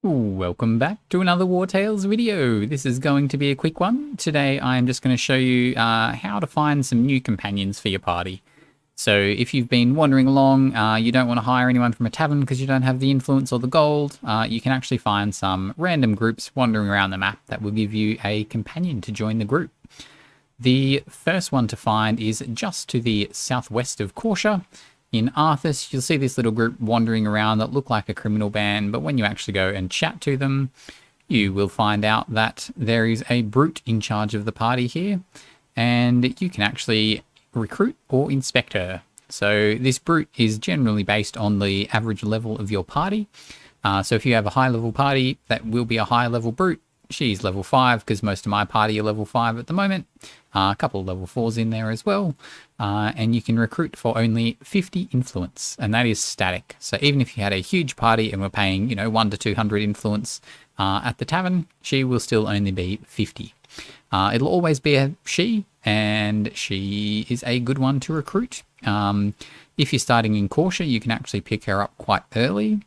Welcome back to another Wartales video. This is going to be a quick one. Today I am just going to show you how to find some new companions for your party. So if you've been wandering along, you don't want to hire anyone from a tavern because you don't have the influence or the gold, you can actually find some random groups wandering around the map that will give you a companion to join the group. The first one to find is just to the southwest of Corsia. In Arthes, you'll see this little group wandering around that look like a criminal band, but when you actually go and chat to them, you will find out that there is a brute in charge of the party here, and you can actually recruit or inspect her. So this brute is generally based on the average level of your party. So if you have a high level party, that will be a high level brute. She's level 5 because most of my party are level 5 at the moment. A couple of level 4s in there as well. And you can recruit for only 50 influence, and that is static. So even if you had a huge party and we're paying, 1 to 200 influence at the tavern, she will still only be 50. It'll always be a she, and she is a good one to recruit. If you're starting in Corsia, you can actually pick her up quite early.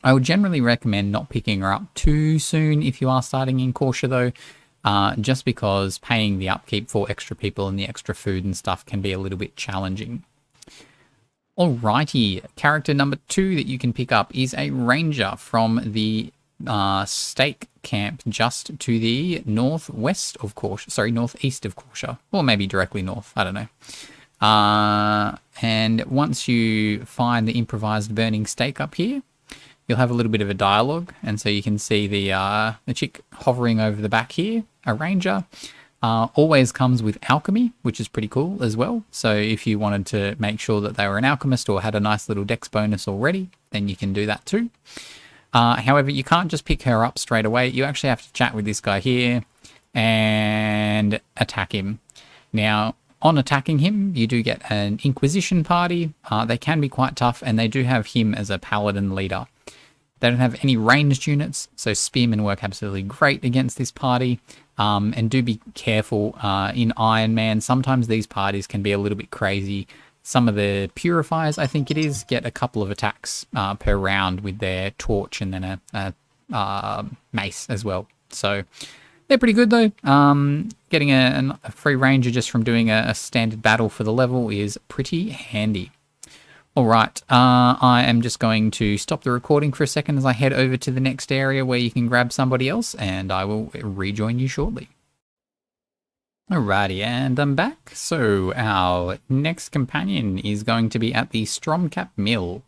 I would generally recommend not picking her up too soon if you are starting in Corsia though, just because paying the upkeep for extra people and the extra food and stuff can be a little bit challenging. Alrighty, character number 2 that you can pick up is a ranger from the stake camp just to the northwest of Corsia, sorry, northeast of Corsia, or maybe directly north, I don't know. And once you find the improvised burning stake up here, you'll have a little bit of a dialogue, and so you can see the chick hovering over the back here, a ranger. Always comes with alchemy, which is pretty cool as well. So if you wanted to make sure that they were an alchemist or had a nice little dex bonus already, then you can do that too. However, you can't just pick her up straight away. You actually have to chat with this guy here and attack him. Now, on attacking him, you do get an Inquisition party. They can be quite tough, and they do have him as a paladin leader. They don't have any ranged units, so spearmen work absolutely great against this party. And do be careful in Iron Man. Sometimes these parties can be a little bit crazy. Some of the purifiers, I think it is, get a couple of attacks per round with their torch and then a mace as well. So they're pretty good though. Getting a free ranger just from doing a standard battle for the level is pretty handy. All right, I am just going to stop the recording for a second as I head over to the next area where you can grab somebody else, and I will rejoin you shortly. Alrighty, and I'm back. So our next companion is going to be at the Stromcap Mill.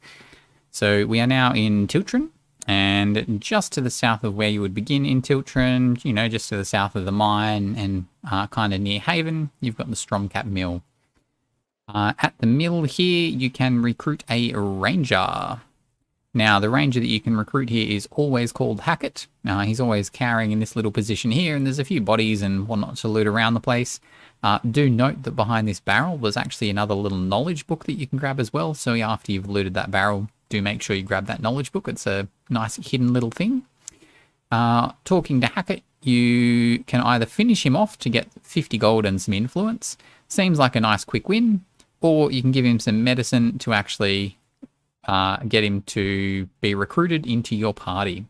So we are now in Tiltren, and just to the south of where you would begin in Tiltren, just to the south of the mine and kind of near Haven, you've got the Stromcap Mill. At the mill here, you can recruit a ranger. Now, the ranger that you can recruit here is always called Hackett. He's always carrying in this little position here, and there's a few bodies and whatnot to loot around the place. Do note that behind this barrel, there's actually another little knowledge book that you can grab as well. So after you've looted that barrel, do make sure you grab that knowledge book. It's a nice hidden little thing. Talking to Hackett, you can either finish him off to get 50 gold and some influence. Seems like a nice quick win. Or you can give him some medicine to actually get him to be recruited into your party.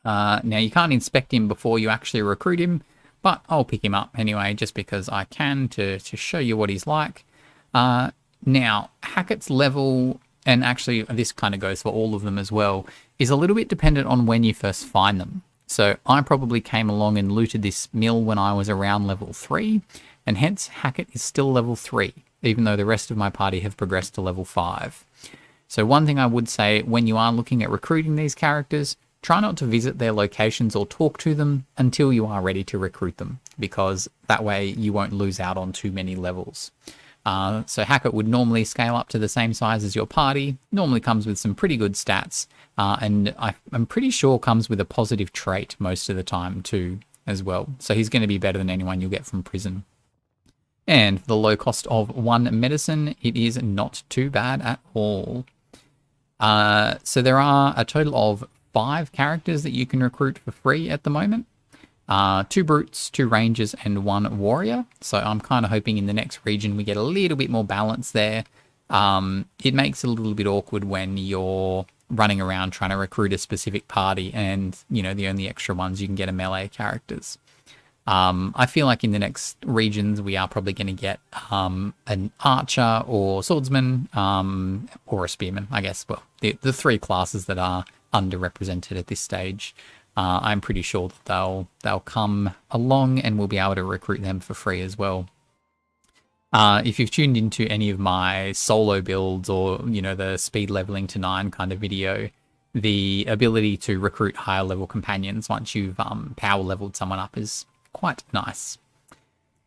Now, you can't inspect him before you actually recruit him, but I'll pick him up anyway, just because I can to show you what he's like. Now, Hackett's level, and actually this kind of goes for all of them as well, is a little bit dependent on when you first find them. So I probably came along and looted this mill when I was around level 3, and hence Hackett is still level 3. Even though the rest of my party have progressed to level 5. So one thing I would say when you are looking at recruiting these characters, try not to visit their locations or talk to them until you are ready to recruit them, because that way you won't lose out on too many levels. So Hackett would normally scale up to the same size as your party, normally comes with some pretty good stats, and I'm pretty sure comes with a positive trait most of the time too as well. So he's going to be better than anyone you'll get from prison. And for the low cost of 1 medicine, it is not too bad at all. So there are a total of 5 characters that you can recruit for free at the moment. 2 brutes, 2 rangers, and 1 warrior. So I'm kind of hoping in the next region we get a little bit more balance there. It makes it a little bit awkward when you're running around trying to recruit a specific party, and the only extra ones you can get are melee characters. I feel like in the next regions we are probably going to get an archer or swordsman or a spearman, I guess. Well, the three classes that are underrepresented at this stage. I'm pretty sure that they'll come along and we'll be able to recruit them for free as well. If you've tuned into any of my solo builds or, the speed leveling to 9 kind of video, the ability to recruit higher level companions once you've power leveled someone up is quite nice.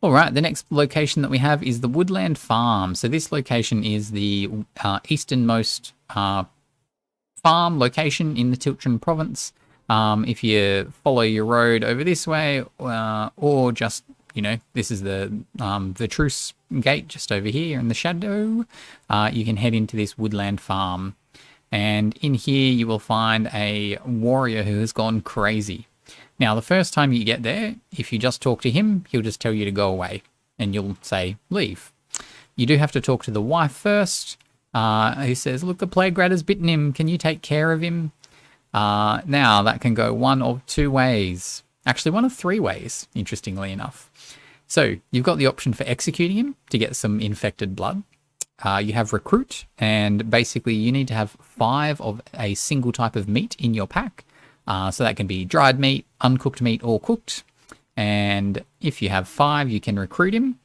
All right, the next location that we have is the Woodland Farm. So this location is the easternmost farm location in the Tiltren province. If you follow your road over this way, or just, this is the Truce gate just over here in the shadow, you can head into this Woodland Farm. And in here you will find a warrior who has gone crazy. Now, the first time you get there, if you just talk to him, he'll just tell you to go away, and you'll say, leave. You do have to talk to the wife first, who says, look, the plague rat has bitten him. Can you take care of him? Now, that can go one of two ways. Actually, one of three ways, interestingly enough. So, you've got the option for executing him to get some infected blood. You have recruit, and basically you need to have 5 of a single type of meat in your pack. So that can be dried meat, uncooked meat, or cooked. And if you have 5, you can recruit him.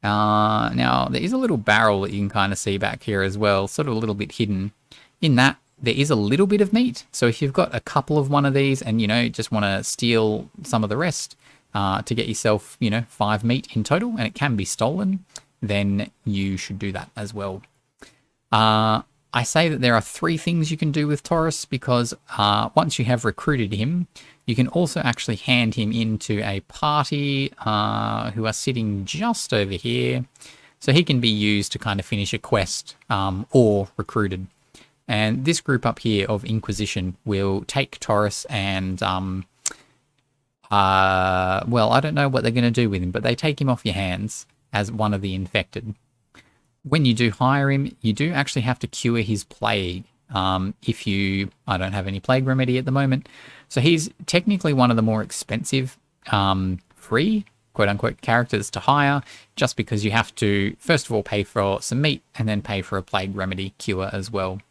Now, there is a little barrel that you can kind of see back here as well, sort of a little bit hidden. In that, there is a little bit of meat. So if you've got a couple of one of these and, just want to steal some of the rest to get yourself, 5 meat in total, and it can be stolen, then you should do that as well. I say that there are 3 things you can do with Taurus because once you have recruited him, you can also actually hand him into a party who are sitting just over here. So he can be used to kind of finish a quest or recruited. And this group up here of Inquisition will take Taurus and, well, I don't know what they're going to do with him, but they take him off your hands as one of the infected. When you do hire him, you do actually have to cure his plague. I don't have any plague remedy at the moment. So he's technically one of the more expensive free, quote unquote, characters to hire, just because you have to, first of all, pay for some meat and then pay for a plague remedy cure as well.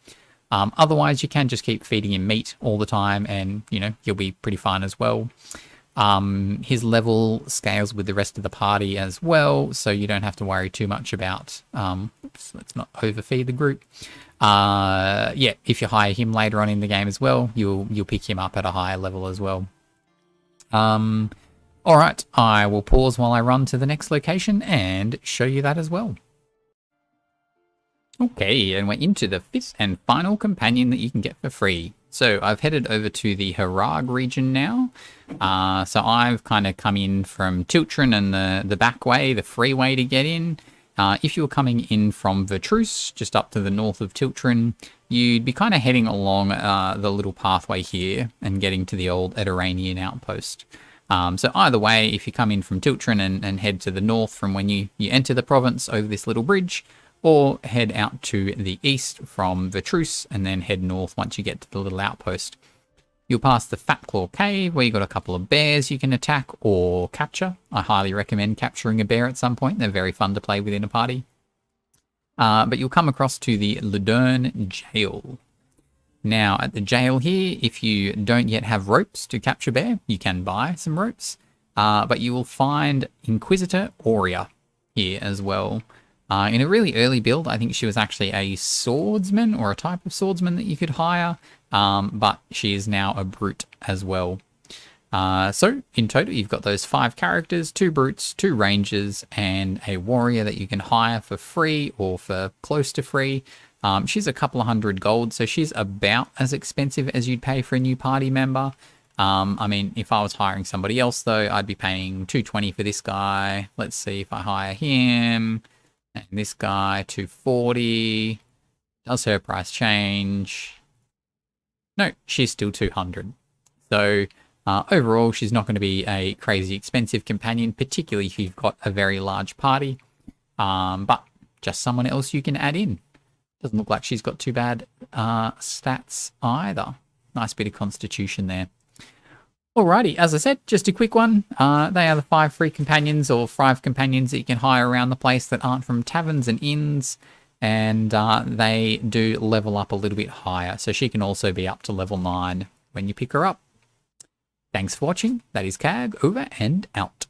Otherwise, you can just keep feeding him meat all the time and, you'll be pretty fine as well. His level scales with the rest of the party as well, so you don't have to worry too much about, let's not overfeed the group. Yeah, if you hire him later on in the game as well, you'll pick him up at a higher level as well. All right, I will pause while I run to the next location and show you that as well. Okay, and we're into the 5th and final companion that you can get for free. So I've headed over to the Harag region now. So I've kind of come in from Tiltren and the back way, the freeway to get in. If you were coming in from Truce, just up to the north of Tiltren, you'd be kind of heading along the little pathway here and getting to the old Ediranian outpost. So either way, if you come in from Tiltren and head to the north from when you enter the province over this little bridge, or head out to the east from Truce and then head north once you get to the little outpost. You'll pass the Fat Claw Cave where you've got a couple of bears you can attack or capture. I highly recommend capturing a bear at some point. They're very fun to play within a party. But you'll come across to the Ludern jail. Now at the jail here, if you don't yet have ropes to capture bear, you can buy some ropes. But you will find Inquisitor Aurea here as well. In a really early build, I think she was actually a swordsman or a type of swordsman that you could hire, but she is now a brute as well. So in total, you've got those 5 characters, 2 brutes, 2 rangers, and a warrior that you can hire for free or for close to free. She's a couple of 100 gold, so she's about as expensive as you'd pay for a new party member. I mean, if I was hiring somebody else, though, I'd be paying 220 for this guy. Let's see if I hire him. And this guy, 240. Does her price change? No, she's still 200. So overall, she's not going to be a crazy expensive companion, particularly if you've got a very large party. But just someone else you can add in. Doesn't look like she's got too bad stats either. Nice bit of constitution there. Alrighty, as I said, just a quick one. They are the 5 free companions or 5 companions that you can hire around the place that aren't from taverns and inns. And they do level up a little bit higher. So she can also be up to level 9 when you pick her up. Thanks for watching. That is Cag, over and out.